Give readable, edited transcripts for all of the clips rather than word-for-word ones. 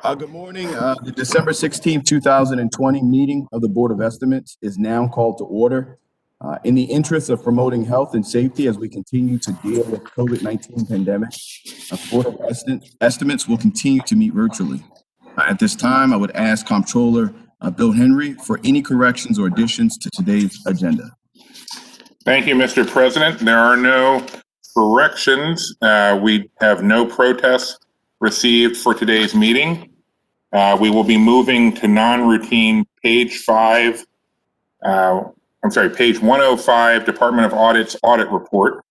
Good morning. The December 16th, 2020 meeting of the Board of Estimates is now called to order. In the interest of promoting health and safety as we continue to deal with COVID-19 pandemic, the Board of Estimates will continue to meet virtually. At this time, I would ask Comptroller Bill Henry for any corrections or additions to today's agenda. Thank you, Mr. President. There are no corrections. We have no protests received for today's meeting. We will be moving to non-routine page 105, Department of Audit's audit report.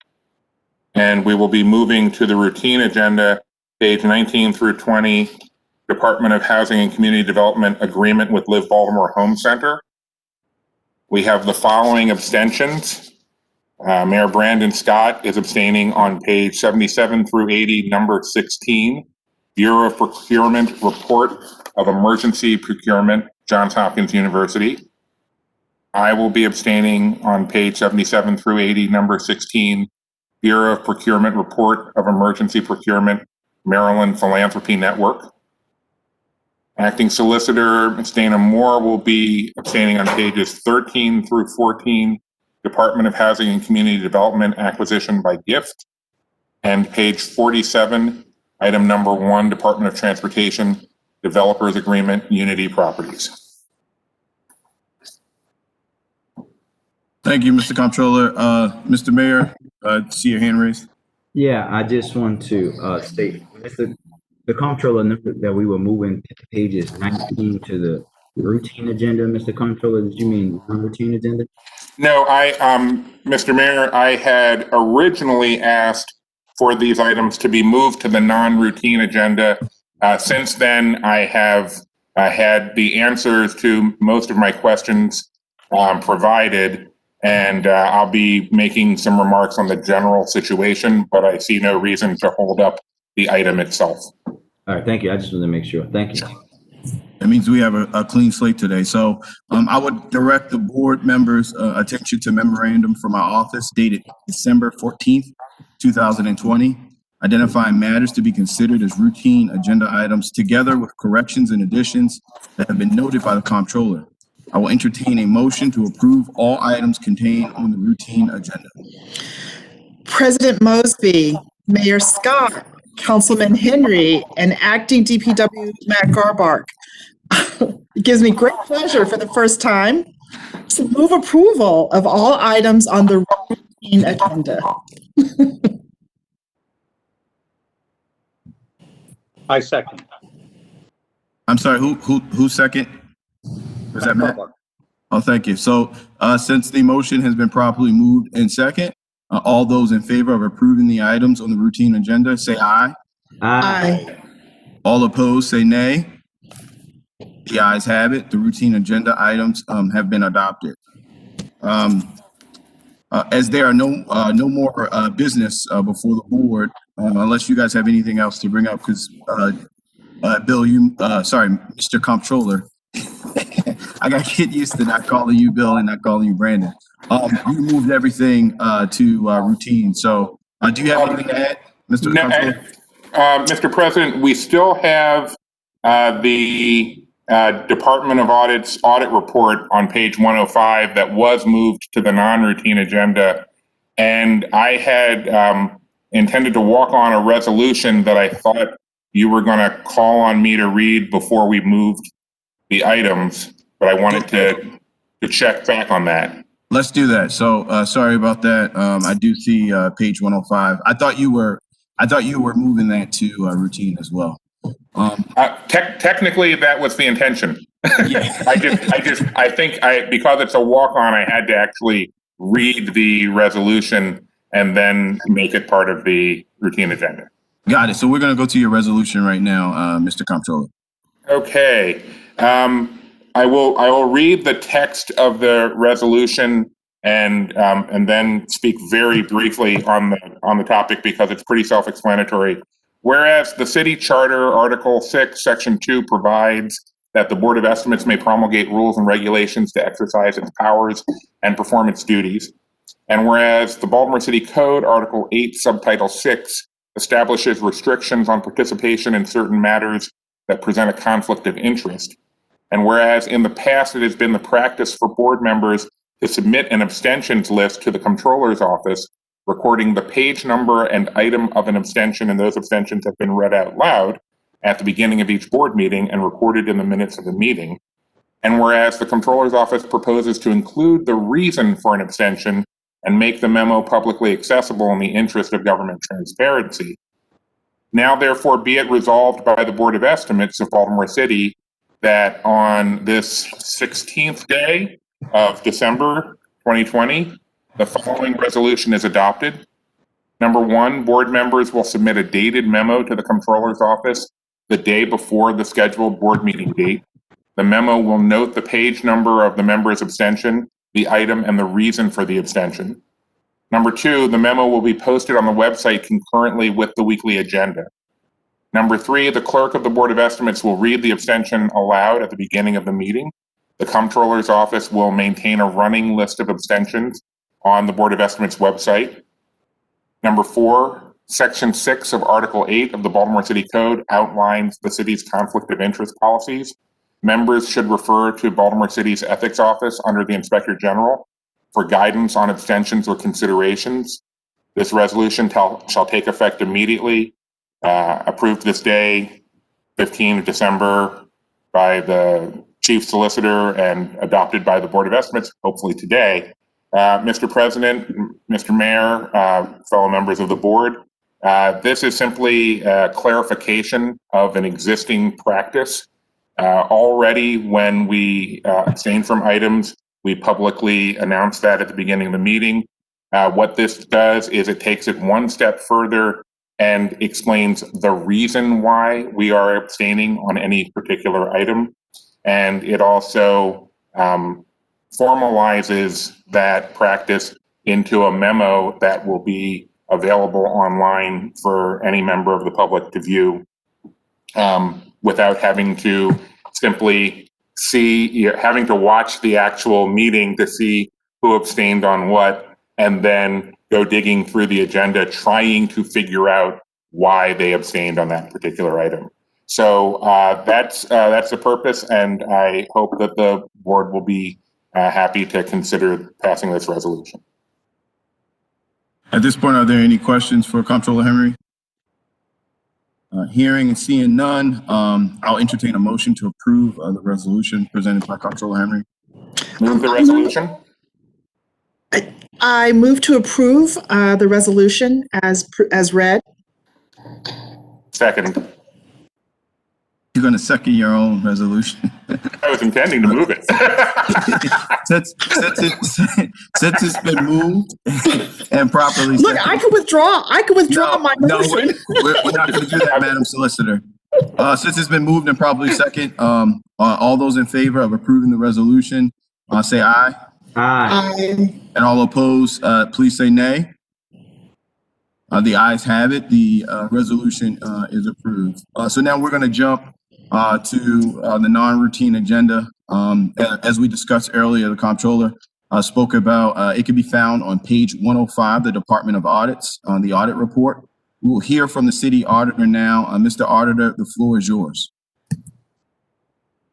And we will be moving to the routine agenda, page 19 through 20, Department of Housing and Community Development agreement with Live Baltimore Home Center. We have the following abstentions. Mayor Brandon Scott is abstaining on page 77 through 80, number 16, Bureau of Procurement Report of Emergency Procurement, Johns Hopkins University. I will be abstaining on page 77 through 80, number 16, Bureau of Procurement Report of Emergency Procurement, Maryland Philanthropy Network. Acting Solicitor Dana Moore will be abstaining on pages 13 through 14, Department of Housing and Community Development acquisition by gift, and page 47, item number 1, Department of Transportation Developers Agreement, Unity Properties. Thank you, Mr. Comptroller. Mr. Mayor, see your hand raised. Yeah, I just want to state, the Comptroller noted that we were moving pages 19 to the routine agenda. Mr. Comptroller, did you mean non-routine agenda? No, Mr. Mayor, I had originally asked for these items to be moved to the non-routine agenda. Since then, I have had the answers to most of my questions provided, and I'll be making some remarks on the general situation, but I see no reason to hold up the item itself. All right, thank you. I just wanted to make sure. Thank you. That means we have a clean slate today. So I would direct the board members' attention to memorandum from our office dated December 14th, 2020, identifying matters to be considered as routine agenda items together with corrections and additions that have been noted by the comptroller. I will entertain a motion to approve all items contained on the routine agenda. President Mosby, Mayor Scott, Councilman Henry, and Acting DPW Matt Garbark. It gives me great pleasure for the first time to move approval of all items on the routine agenda. I second. I'm sorry, who second? Was that Matt? Oh, thank you. So since the motion has been properly moved and second, all those in favor of approving the items on the routine agenda, say aye. Aye. All opposed, say nay. The ayes have it. The routine agenda items have been adopted. As there are no more business before the board, unless you guys have anything else to bring up, because Bill, Mr. Comptroller, I got to get used to not calling you Bill and not calling you Brandon. You moved everything to routine. So do you have anything to add, Mr. Comptroller? Mr. President, we still have the Department of Audit's audit report on page 105 that was moved to the non-routine agenda. And I had intended to walk on a resolution that I thought you were going to call on me to read before we moved the items, but I wanted to check back on that. Let's do that. So sorry about that. I do see page 105. I thought you were moving that to routine as well. Technically, that was the intention. Yeah. I think because it's a walk-on, I had to actually read the resolution and then make it part of the routine agenda. Got it. So we're going to go to your resolution right now, Mr. Comptroller. Okay. I will read the text of the resolution and then speak very briefly on the topic because it's pretty self-explanatory. Whereas the city charter, Article 6, Section 2 provides that the Board of Estimates may promulgate rules and regulations to exercise its powers and perform its duties. And whereas the Baltimore City Code, Article 8, Subtitle 6, establishes restrictions on participation in certain matters that present a conflict of interest. And whereas in the past it has been the practice for board members to submit an abstentions list to the Comptroller's office, recording the page number and item of an abstention, and those abstentions have been read out loud at the beginning of each board meeting and recorded in the minutes of the meeting. And whereas the Comptroller's office proposes to include the reason for an abstention and make the memo publicly accessible in the interest of government transparency. Now, therefore, be it resolved by the Board of Estimates of Baltimore City that on this 16th day of December 2020, the following resolution is adopted. Number one, board members will submit a dated memo to the Comptroller's office the day before the scheduled board meeting date. The memo will note the page number of the member's abstention, the item, and the reason for the abstention. Number two, the memo will be posted on the website concurrently with the weekly agenda. Number three, the clerk of the Board of Estimates will read the abstention aloud at the beginning of the meeting. The Comptroller's office will maintain a running list of abstentions on the Board of Estimates website. Number four, Section 6 of Article 8 of the Baltimore City Code outlines the city's conflict of interest policies. Members should refer to Baltimore City's Ethics Office under the Inspector General for guidance on abstentions or considerations. This resolution shall take effect immediately, approved this day, 15th of December, by the Chief Solicitor and adopted by the Board of Estimates, hopefully today. Mr. President, Mr. Mayor, fellow members of the board, this is simply a clarification of an existing practice. Already when we abstain from items, we publicly announce that at the beginning of the meeting. What this does is it takes it one step further and explains the reason why we are abstaining on any particular item. And it also formalizes that practice into a memo that will be available online for any member of the public to view without having to simply having to watch the actual meeting to see who abstained on what, and then go digging through the agenda trying to figure out why they abstained on that particular item. So that's the purpose, and I hope that the board will be happy to consider passing this resolution. At this point, are there any questions for Comptroller Henry? Hearing and seeing none, I'll entertain a motion to approve the resolution presented by Comptroller Henry. Move the resolution. I move to approve the resolution as read. Second. You're going to second your own resolution. I was intending to move it. Since it's been moved and properly. Look, I could withdraw. My motion. No, we're not going to do that, Madam Solicitor. Since it's been moved and properly second, all those in favor of approving the resolution, say aye. Aye. And all opposed, please say nay. The ayes have it. The resolution is approved. So now we're going to jump to the non-routine agenda. As we discussed earlier, the Comptroller spoke about it can be found on page 105, the Department of Audits, on the audit report. We will hear from the city auditor now. Mr. Auditor, the floor is yours.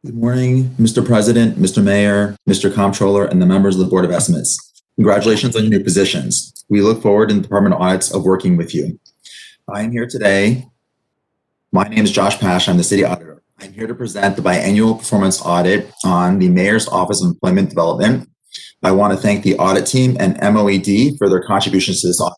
Good morning, Mr. President, Mr. Mayor, Mr. Comptroller, and the members of the Board of Estimates. Congratulations on your new positions. We look forward in the Department of Audits of working with you. I am here today. My name is Josh Pash. I'm the city auditor. I'm here to present the biannual performance audit on the Mayor's Office of Employment Development. I want to thank the audit team and MOED for their contributions to this audit.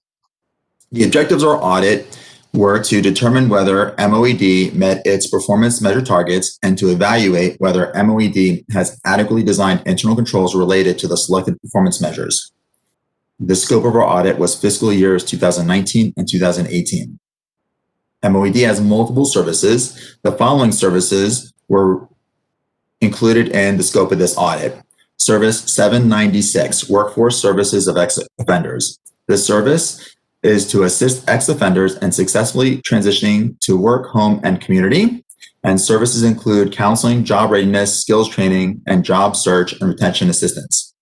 The objectives of our audit were to determine whether MOED met its performance measure targets and to evaluate whether MOED has adequately designed internal controls related to the selected performance measures. The scope of our audit was fiscal years 2019 and 2018. MOED has multiple services. The following services were included in the scope of this audit. Service 796, Workforce Services of Ex-Offenders. This service is to assist ex-offenders in successfully transitioning to work, home, and community. And services include counseling, job readiness, skills training, and job search and retention assistance.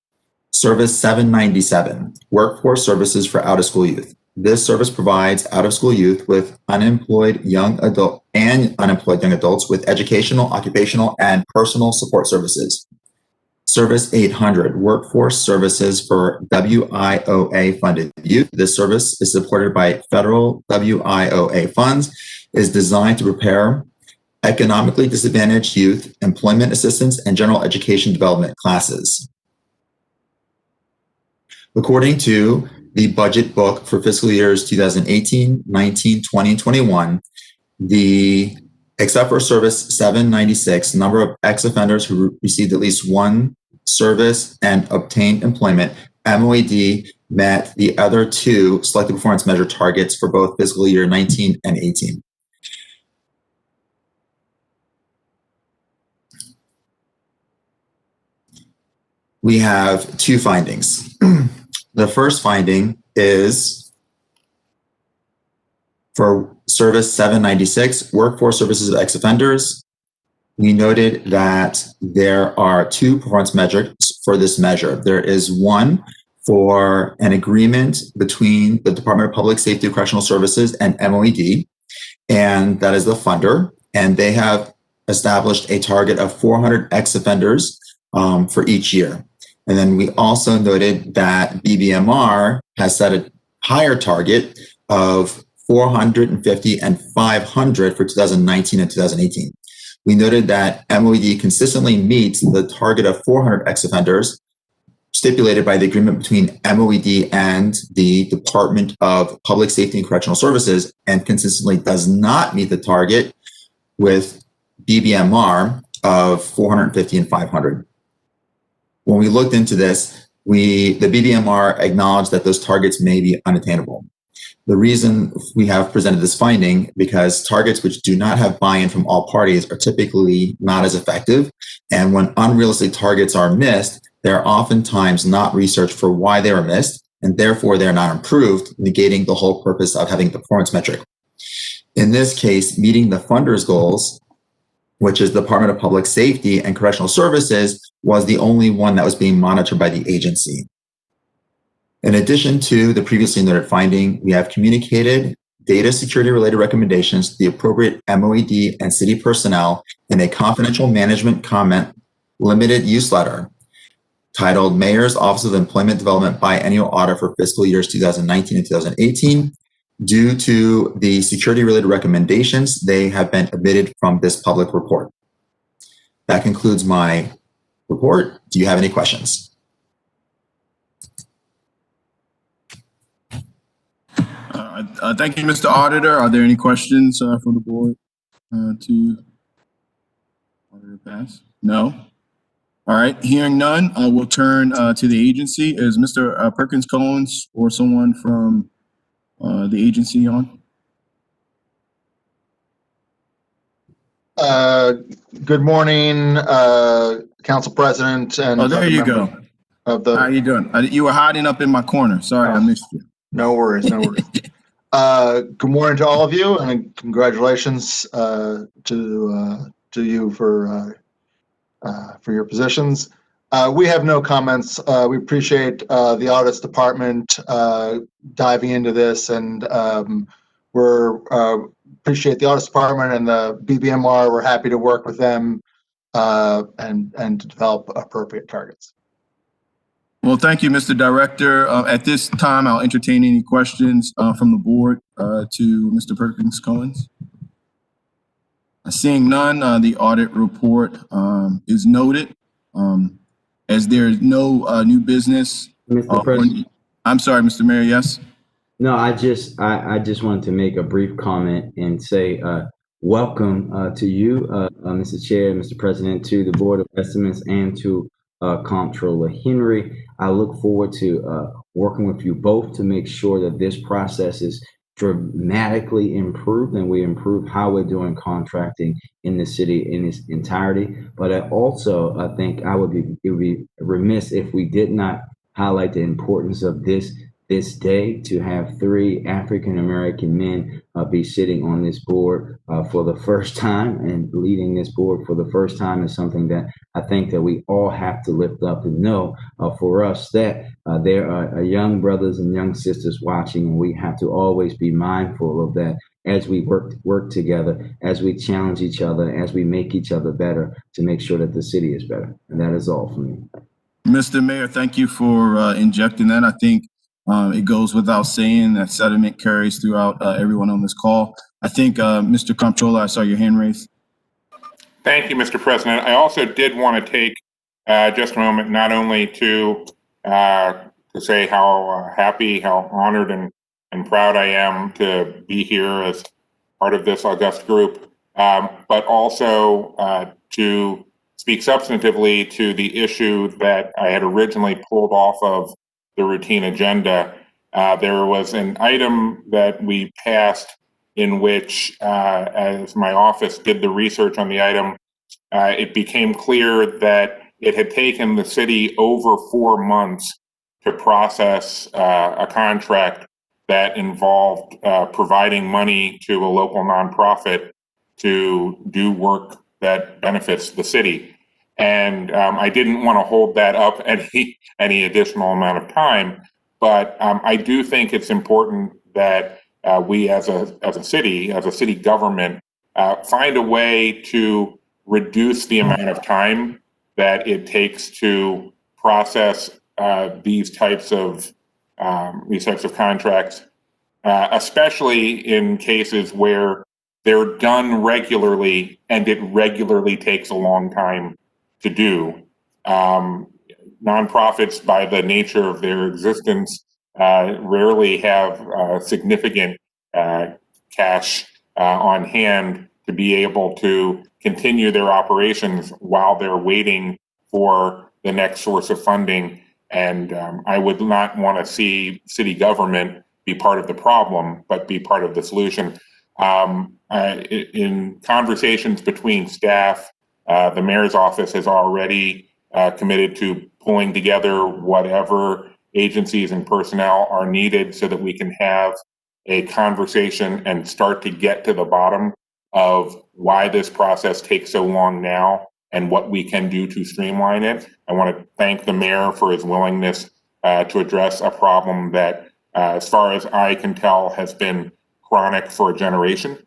Service 797, Workforce Services for Out-of-School Youth. This service provides out-of-school youth with unemployed young adults with educational, occupational, and personal support services. Service 800, Workforce Services for WIOA funded youth. This service is supported by federal WIOA funds, is designed to prepare economically disadvantaged youth, employment assistance, and general education development classes. According to the budget book for fiscal years 2018, 19, 20, and 21, except for service 796, number of ex-offenders who received at least one service and obtained employment, MOED met the other two selected performance measure targets for both fiscal year 19 and 18. We have two findings. The first finding is for service 796, workforce services of ex-offenders. We noted that there are two performance metrics for this measure. There is one for an agreement between the Department of Public Safety and Correctional Services and MOED, and that is the funder. And they have established a target of 400 ex-offenders for each year. And then we also noted that BBMR has set a higher target of 450 and 500 for 2019 and 2018. We noted that MOED consistently meets the target of 400 ex-offenders stipulated by the agreement between MOED and the Department of Public Safety and Correctional Services, and consistently does not meet the target with BBMR of 450 and 500. When we looked into this, the BBMR acknowledged that those targets may be unattainable. The reason we have presented this finding, because targets which do not have buy-in from all parties are typically not as effective. And when unrealistic targets are missed, they're oftentimes not researched for why they were missed, and therefore they're not improved, negating the whole purpose of having the performance metric. In this case, meeting the funder's goals, which is the Department of Public Safety and Correctional Services, was the only one that was being monitored by the agency. In addition to the previously noted finding, we have communicated data security related recommendations to the appropriate MOED and city personnel in a confidential management comment limited use letter titled Mayor's Office of Employment Development Biannual Audit for fiscal years 2019 and 2018. Due to the security related recommendations, they have been omitted from this public report. That concludes my report. Do you have any questions? Thank you, Mr. Auditor. Are there any questions from the board to Auditor Pass? No? All right, hearing none, we'll turn to the agency. Is Mr. Perkins Combs or someone from the agency on? Good morning, Council President and. Oh, there you go. How you doing? You were hiding up in my corner. Sorry, I missed you. No worries, no worries. Good morning to all of you, and congratulations to you for your positions. We have no comments. We appreciate the Audits Department diving into this, and appreciate the Audits Department and the BBMR. We're happy to work with them and to develop appropriate targets. Well, thank you, Mr. Director. At this time, I'll entertain any questions from the board to Mr. Perkins Combs. Seeing none, the audit report is noted. As there is no new business. Mr. President. I'm sorry, Mr. Mayor, yes? No, I just wanted to make a brief comment and say welcome to you, Mr. Chair, Mr. President, to the Board of Estimates and to Comptroller Henry. I look forward to working with you both to make sure that this process is dramatically improved and we improve how we're doing contracting in the city in its entirety. But I also think it would be remiss if we did not highlight the importance of this this day to have 3 African American men be sitting on this board for the first time, and leading this board for the first time is something that I think that we all have to lift up and know for us that there are young brothers and young sisters watching, and we have to always be mindful of that as we work together, as we challenge each other, as we make each other better to make sure that the city is better. And that is all for me. Mr. Mayor, thank you for injecting that. I think it goes without saying that sentiment carries throughout everyone on this call. I think, Mr. Comptroller, I saw your hand raised. Thank you, Mr. President. I also did want to take just a moment not only to say how happy, how honored and proud I am to be here as part of this august group, but also to speak substantively to the issue that I had originally pulled off of the routine agenda. There was an item that we passed in which, as my office did the research on the item, it became clear that it had taken the city over 4 months to process a contract that involved providing money to a local nonprofit to do work that benefits the city. And I didn't want to hold that up any additional amount of time, but I do think it's important that we as a city government, find a way to reduce the amount of time that it takes to process these types of contracts, especially in cases where they're done regularly and it regularly takes a long time to do. Nonprofits, by the nature of their existence, rarely have significant cash on hand to be able to continue their operations while they're waiting for the next source of funding. And I would not want to see city government be part of the problem, but be part of the solution. In conversations between staff, the mayor's office has already committed to pulling together whatever agencies and personnel are needed so that we can have a conversation and start to get to the bottom of why this process takes so long now and what we can do to streamline it. I want to thank the mayor for his willingness to address a problem that, as far as I can tell, has been chronic for a generation,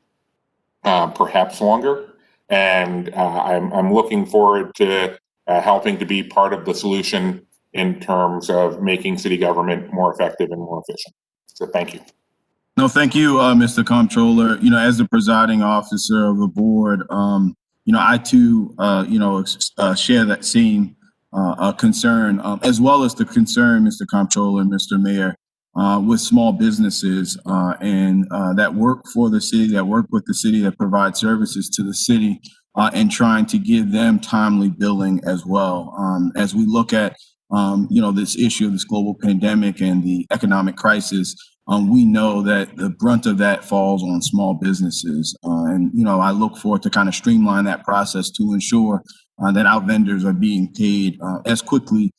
perhaps longer. And I'm looking forward to helping to be part of the solution in terms of making city government more effective and more efficient. So thank you. No, thank you, Mr. Comptroller. You know, as the presiding officer of the board, you know, I too, share that same concern, as well as the concern, Mr. Comptroller and Mr. Mayor, with small businesses and that work for the city, that work with the city, that provide services to the city, and trying to give them timely billing as well. As we look at, this issue of this global pandemic and the economic crisis, we know that the brunt of that falls on small businesses. I look forward to kind of streamline that process to ensure that our vendors are being paid as quickly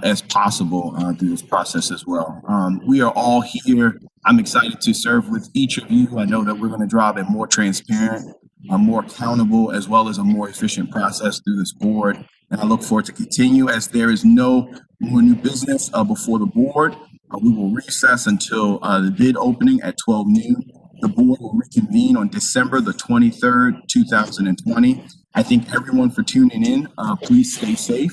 as possible through this process as well. We are all here. I'm excited to serve with each of you. I know that we're going to drive a more transparent, a more accountable, as well as a more efficient process through this board. And I look forward to continue. As there is no more new business before the board, we will recess until the bid opening at 12 noon. The board will reconvene on December the 23rd, 2020. I thank everyone for tuning in. Please stay safe.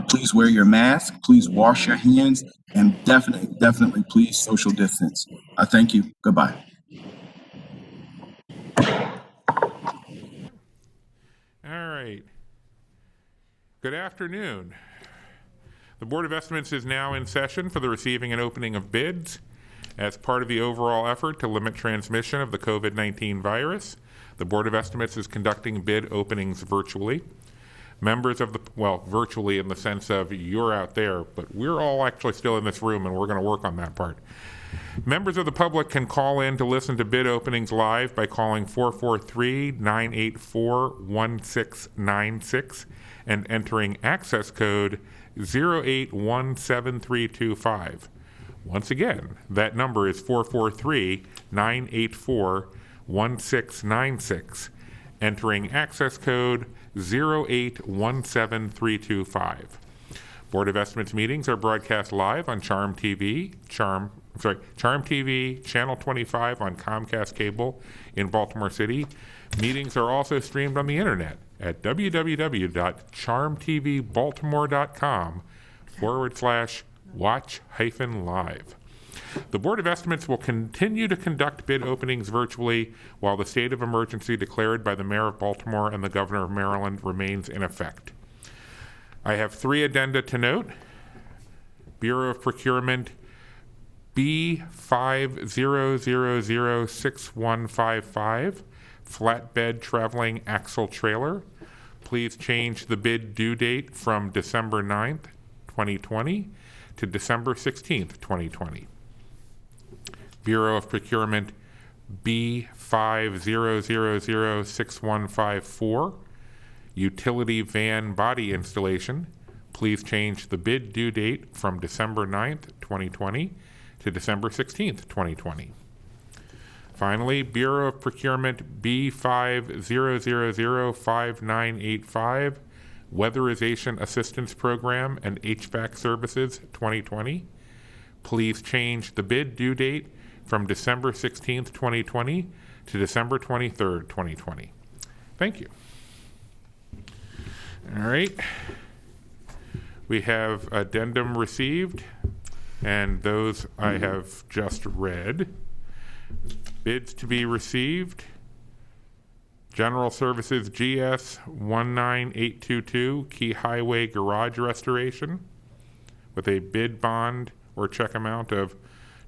Please wear your mask. Please wash your hands. And definitely please social distance. Thank you. Goodbye. All right. Good afternoon. The Board of Estimates is now in session for the receiving and opening of bids. As part of the overall effort to limit transmission of the COVID-19 virus, the Board of Estimates is conducting bid openings virtually. Members of virtually in the sense of you're out there, but we're all actually still in this room and we're going to work on that part. Members of the public can call in to listen to bid openings live by calling 443-984-1696 and entering access code 0817325. Once again, that number is 443-984-1696, entering access code 0817325. Board of Estimates meetings are broadcast live on Charm TV, Charm TV, Channel 25 on Comcast Cable in Baltimore City. Meetings are also streamed on the internet at www.charmtvbaltimore.com/watch-live. The Board of Estimates will continue to conduct bid openings virtually while the state of emergency declared by the Mayor of Baltimore and the Governor of Maryland remains in effect. I have 3 addenda to note. Bureau of Procurement B50006155, flatbed traveling axle trailer. Please change the bid due date from December 9th, 2020 to December 16th, 2020. Bureau of Procurement B50006154, utility van body installation. Please change the bid due date from December 9th, 2020 to December 16th, 2020. Finally, Bureau of Procurement B50005985, Weatherization Assistance Program and HVAC Services 2020. Please change the bid due date from December 16th, 2020 to December 23rd, 2020. Thank you. All right. We have addendum received, and those I have just read. Bids to be received. General Services GS 19822, Key Highway Garage Restoration, with a bid bond or check amount of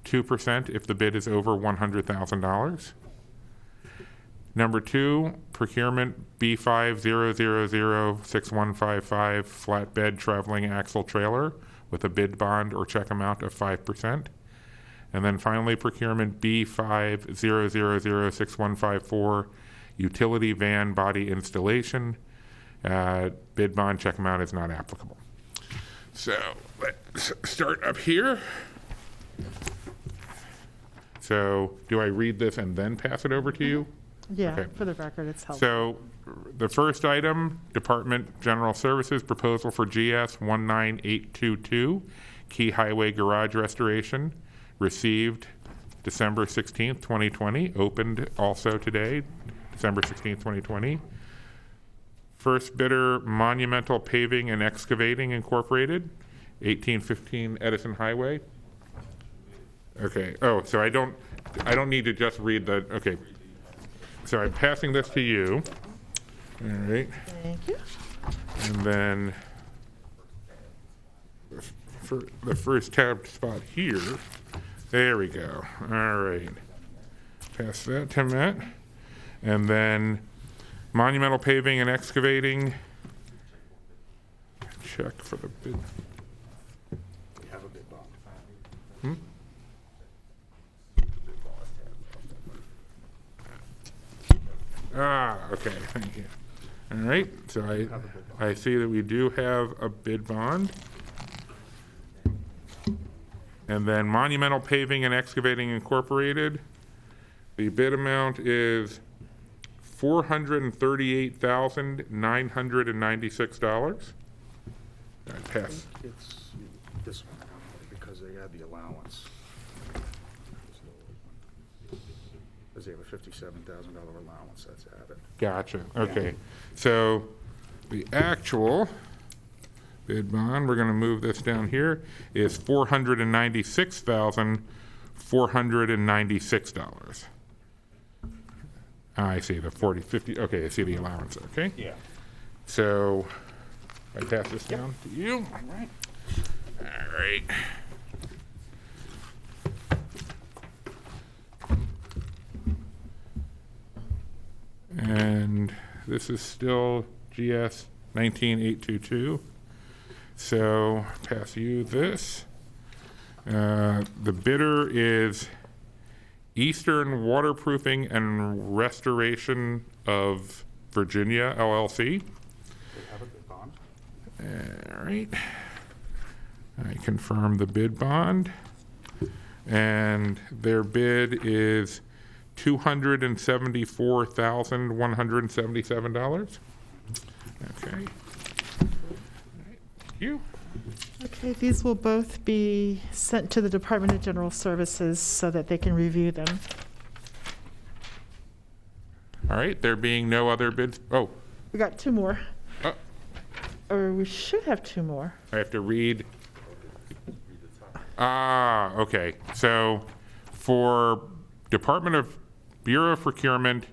2% if the bid is over $100,000. Number 2, procurement B50006155, flatbed traveling axle trailer with a bid bond or check amount of 5%. And then finally, procurement B50006154, utility van body installation. Bid bond check amount is not applicable. So let's start up here. So do I read this and then pass it over to you? Yeah, Okay. for the record, it's helpful. So the first item, Department General Services, proposal for GS 19822, Key Highway Garage Restoration, received December 16th, 2020, opened also today, December 16th, 2020. First bidder, Monumental Paving and Excavating Incorporated, 1815 Edison Highway. Okay, oh, so I don't need to just read the, okay. So I'm passing this to you. All right. Thank you. And then for the first tabbed spot here, there we go. All right. Pass that to Matt. And then Monumental Paving and Excavating. Check for the bid. We have a bid bond. Okay, thank you. All right, so I see that we do have a bid bond. And then Monumental Paving and Excavating Incorporated, the bid amount is $438,996. I pass. It's this one, because they had the allowance. Because they have a $57,000 allowance that's added. Gotcha, okay. So the actual bid bond, we're gonna move this down here, is $496,496. I see the 50, okay, I see the allowance, okay? Yeah. So I pass this down to you. All right. All right. And this is still GS 19822. So pass you this. The bidder is Eastern Waterproofing and Restoration of Virginia, LLC. They have a bid bond. All right. I confirm the bid bond. And their bid is $274,177. Okay. You. Okay, these will both be sent to the Department of General Services so that they can review them. All right, there being no other bids. Oh, We got two more, oh, or we should have two more. I have to read. Ah, okay. So for Department of Bureau of Procurement,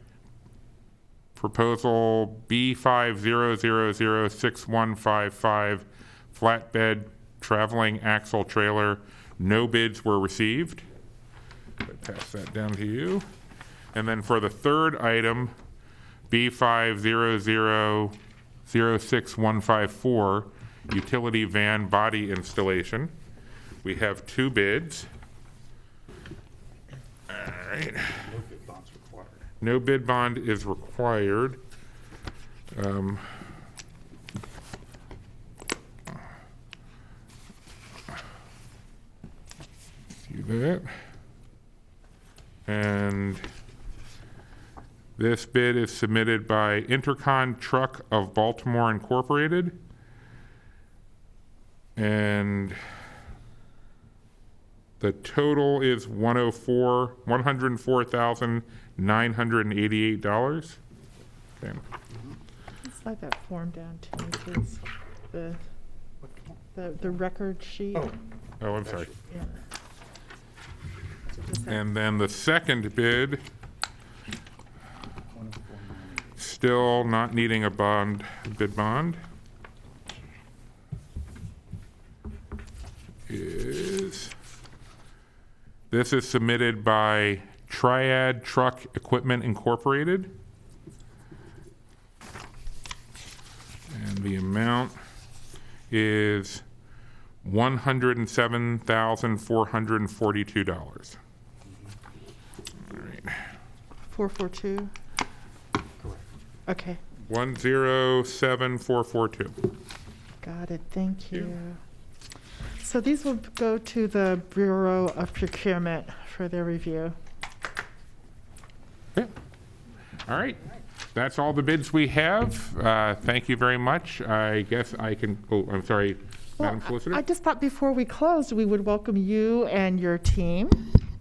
proposal B50006155, flatbed traveling axle trailer, no bids were received. I pass that down to you. And then for the third item, B50006154, utility van body installation, we have two bids. All right. No bid bond is required. See that? And this bid is submitted by Intercon Truck of Baltimore Incorporated. And the total is $104,988. Okay. Slide that form down to me, please. The record sheet. Oh, I'm sorry. Yeah. Just that- And then the second bid, still not needing a bid bond, this is submitted by Triad Truck Equipment Incorporated. And the amount is $107,442. 442? Okay, 107,442. got it, thank you. So these will go to the Bureau of Procurement for their review. Yeah. All right. That's all the bids we have. Thank you very much. I guess I can, oh, I'm sorry, Madam Well, Solicitor? I just thought before we closed, we would welcome you and your team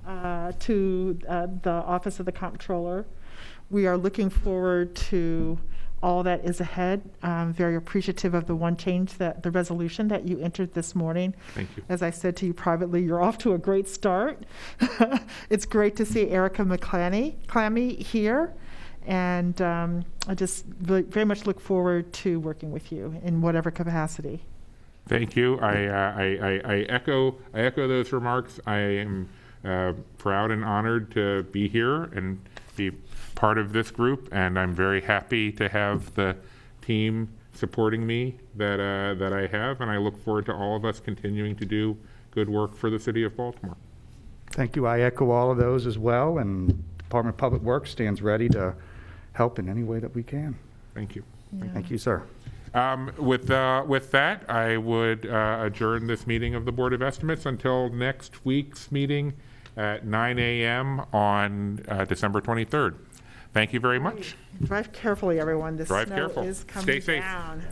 to the Office of the Comptroller. We are looking forward to all that is ahead. I'm very appreciative of the one change that, the resolution that you entered this morning. Thank you. As I said to you privately, you're off to a great start. It's great to see Erica Clammy here. And I just very much look forward to working with you in whatever capacity. Thank you. I echo those remarks. I am proud and honored to be here and be part of this group, and I'm very happy to have the team supporting me that I have, and I look forward to all of us continuing to do good work for the city of Baltimore. Thank you. I echo all of those as well, and Department of Public Works stands ready to help in any way that we can. Thank you. Thank you, sir. With that, I would adjourn this meeting of the Board of Estimates until next week's meeting at 9 a.m. on December 23rd. Thank you very much. Drive carefully, everyone. The Drive snow careful. is coming Stay safe. down.